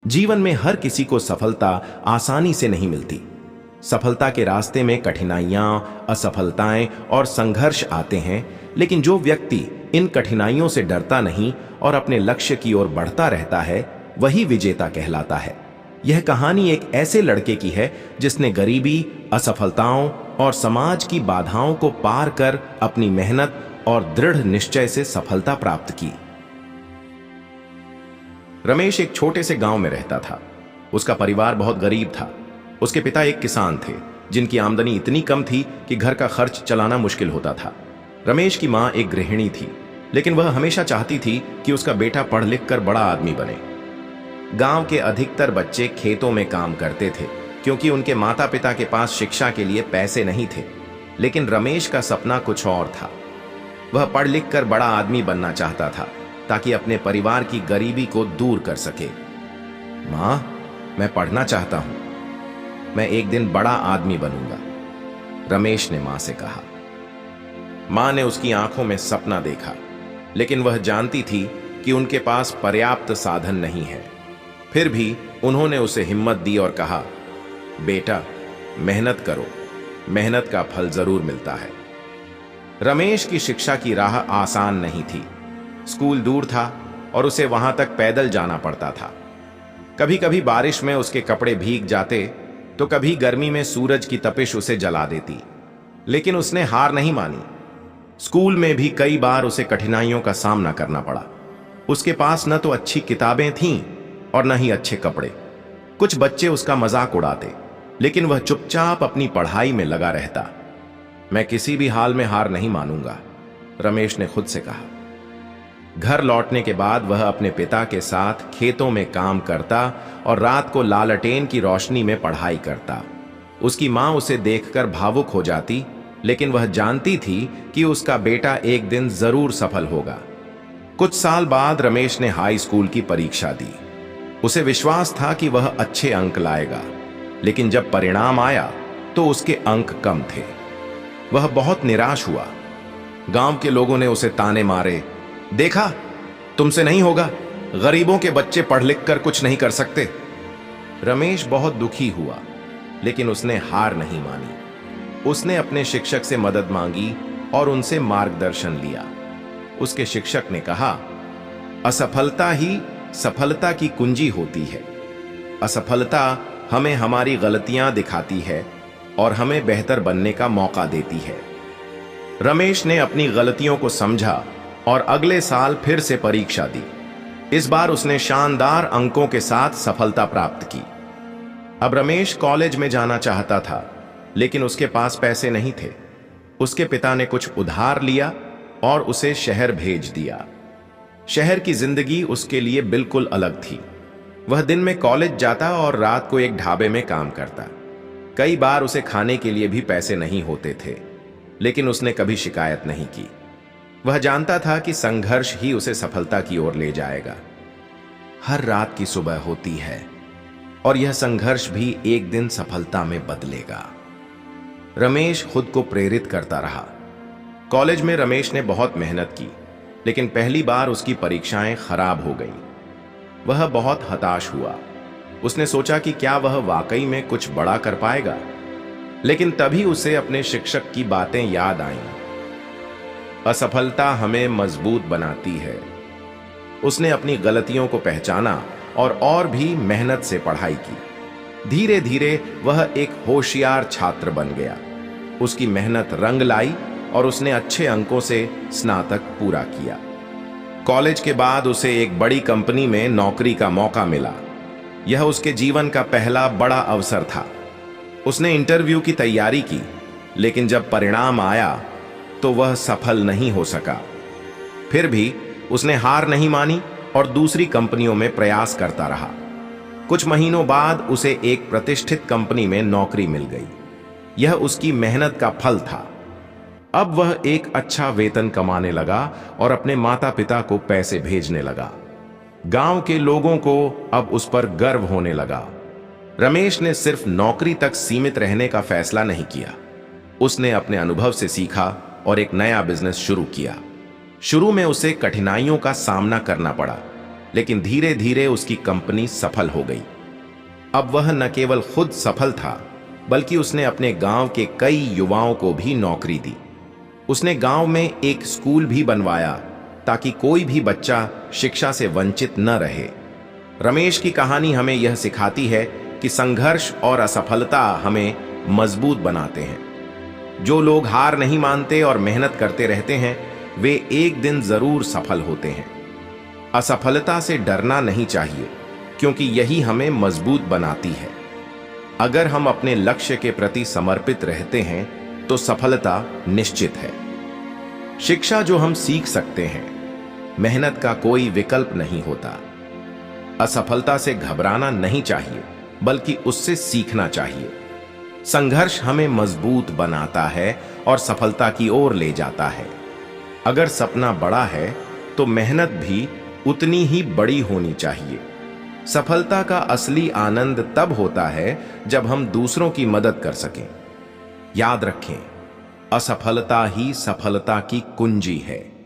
जीवन में हर किसी को सफलता आसानी से नहीं मिलती। सफलता के रास्ते में कठिनाइयां, असफलताएं और संघर्ष आते हैं, लेकिन जो व्यक्ति इन कठिनाइयों से डरता नहीं और अपने लक्ष्य की ओर बढ़ता रहता है, वही विजेता कहलाता है। यह कहानी एक ऐसे लड़के की है जिसने गरीबी, असफलताओं और समाज की बाधाओं को पार कर अपनी मेहनत और दृढ़ निश्चय से सफलता प्राप्त की। रमेश एक छोटे से गांव में रहता था। उसका परिवार बहुत गरीब था। उसके पिता एक किसान थे जिनकी आमदनी इतनी कम थी कि घर का खर्च चलाना मुश्किल होता था। रमेश की मां एक गृहिणी थी, लेकिन वह हमेशा चाहती थी कि उसका बेटा पढ़ लिख कर बड़ा आदमी बने। गांव के अधिकतर बच्चे खेतों में काम करते थे क्योंकि उनके माता पिता के पास शिक्षा के लिए पैसे नहीं थे, लेकिन रमेश का सपना कुछ और था। वह पढ़ लिख कर बड़ा आदमी बनना चाहता था ताकि अपने परिवार की गरीबी को दूर कर सके। मां, मैं पढ़ना चाहता हूं, मैं एक दिन बड़ा आदमी बनूंगा, रमेश ने मां से कहा। मां ने उसकी आंखों में सपना देखा, लेकिन वह जानती थी कि उनके पास पर्याप्त साधन नहीं है। फिर भी उन्होंने उसे हिम्मत दी और कहा, बेटा, मेहनत करो, मेहनत का फल जरूर मिलता है। रमेश की शिक्षा की राह आसान नहीं थी। स्कूल दूर था और उसे वहां तक पैदल जाना पड़ता था। कभी कभी बारिश में उसके कपड़े भीग जाते तो कभी गर्मी में सूरज की तपिश उसे जला देती, लेकिन उसने हार नहीं मानी। स्कूल में भी कई बार उसे कठिनाइयों का सामना करना पड़ा। उसके पास न तो अच्छी किताबें थीं और न ही अच्छे कपड़े। कुछ बच्चे उसका मजाक उड़ाते, लेकिन वह चुपचाप अपनी पढ़ाई में लगा रहता। मैं किसी भी हाल में हार नहीं मानूंगा, रमेश ने खुद से कहा। घर लौटने के बाद वह अपने पिता के साथ खेतों में काम करता और रात को लालटेन की रोशनी में पढ़ाई करता। उसकी मां उसे देखकर भावुक हो जाती, लेकिन वह जानती थी कि उसका बेटा एक दिन जरूर सफल होगा। कुछ साल बाद रमेश ने हाई स्कूल की परीक्षा दी। उसे विश्वास था कि वह अच्छे अंक लाएगा, लेकिन जब परिणाम आया तो उसके अंक कम थे। वह बहुत निराश हुआ। गांव के लोगों ने उसे ताने मारे, देखा, तुमसे नहीं होगा, गरीबों के बच्चे पढ़ लिख कर कुछ नहीं कर सकते। रमेश बहुत दुखी हुआ, लेकिन उसने हार नहीं मानी। उसने अपने शिक्षक से मदद मांगी और उनसे मार्गदर्शन लिया। उसके शिक्षक ने कहा, असफलता ही सफलता की कुंजी होती है। असफलता हमें हमारी गलतियां दिखाती है और हमें बेहतर बनने का मौका देती है। रमेश ने अपनी गलतियों को समझा और अगले साल फिर से परीक्षा दी। इस बार उसने शानदार अंकों के साथ सफलता प्राप्त की। अब रमेश कॉलेज में जाना चाहता था, लेकिन उसके पास पैसे नहीं थे। उसके पिता ने कुछ उधार लिया और उसे शहर भेज दिया। शहर की जिंदगी उसके लिए बिल्कुल अलग थी। वह दिन में कॉलेज जाता और रात को एक ढाबे में काम करता। कई बार उसे खाने के लिए भी पैसे नहीं होते थे, लेकिन उसने कभी शिकायत नहीं की। वह जानता था कि संघर्ष ही उसे सफलता की ओर ले जाएगा। हर रात की सुबह होती है और यह संघर्ष भी एक दिन सफलता में बदलेगा। रमेश खुद को प्रेरित करता रहा। कॉलेज में रमेश ने बहुत मेहनत की, लेकिन पहली बार उसकी परीक्षाएं खराब हो गईं। वह बहुत हताश हुआ। उसने सोचा कि क्या वह वाकई में कुछ बड़ा कर पाएगा, लेकिन तभी उसे अपने शिक्षक की बातें याद आईं। असफलता हमें मजबूत बनाती है। उसने अपनी गलतियों को पहचाना और भी मेहनत से पढ़ाई की। धीरे धीरे वह एक होशियार छात्र बन गया। उसकी मेहनत रंग लाई और उसने अच्छे अंकों से स्नातक पूरा किया। कॉलेज के बाद उसे एक बड़ी कंपनी में नौकरी का मौका मिला। यह उसके जीवन का पहला बड़ा अवसर था। उसने इंटरव्यू की तैयारी की, लेकिन जब परिणाम आया तो वह सफल नहीं हो सका। फिर भी उसने हार नहीं मानी और दूसरी कंपनियों में प्रयास करता रहा। कुछ महीनों बाद उसे एक प्रतिष्ठित कंपनी में नौकरी मिल गई। यह उसकी मेहनत का फल था। अब वह एक अच्छा वेतन कमाने लगा और अपने माता पिता को पैसे भेजने लगा। गांव के लोगों को अब उस पर गर्व होने लगा। रमेश ने सिर्फ नौकरी तक सीमित रहने का फैसला नहीं किया। उसने अपने अनुभव से सीखा और एक नया बिजनेस शुरू किया। शुरू में उसे कठिनाइयों का सामना करना पड़ा, लेकिन धीरे धीरे उसकी कंपनी सफल हो गई। अब वह न केवल खुद सफल था, बल्कि उसने अपने गांव के कई युवाओं को भी नौकरी दी। उसने गांव में एक स्कूल भी बनवाया ताकि कोई भी बच्चा शिक्षा से वंचित न रहे। रमेश की कहानी हमें यह सिखाती है कि संघर्ष और असफलता हमें मजबूत बनाते हैं। जो लोग हार नहीं मानते और मेहनत करते रहते हैं, वे एक दिन जरूर सफल होते हैं। असफलता से डरना नहीं चाहिए, क्योंकि यही हमें मजबूत बनाती है। अगर हम अपने लक्ष्य के प्रति समर्पित रहते हैं तो सफलता निश्चित है। शिक्षा जो हम सीख सकते हैं, मेहनत का कोई विकल्प नहीं होता। असफलता से घबराना नहीं चाहिए, बल्कि उससे सीखना चाहिए। संघर्ष हमें मजबूत बनाता है और सफलता की ओर ले जाता है। अगर सपना बड़ा है तो मेहनत भी उतनी ही बड़ी होनी चाहिए। सफलता का असली आनंद तब होता है जब हम दूसरों की मदद कर सकें। याद रखें, असफलता ही सफलता की कुंजी है।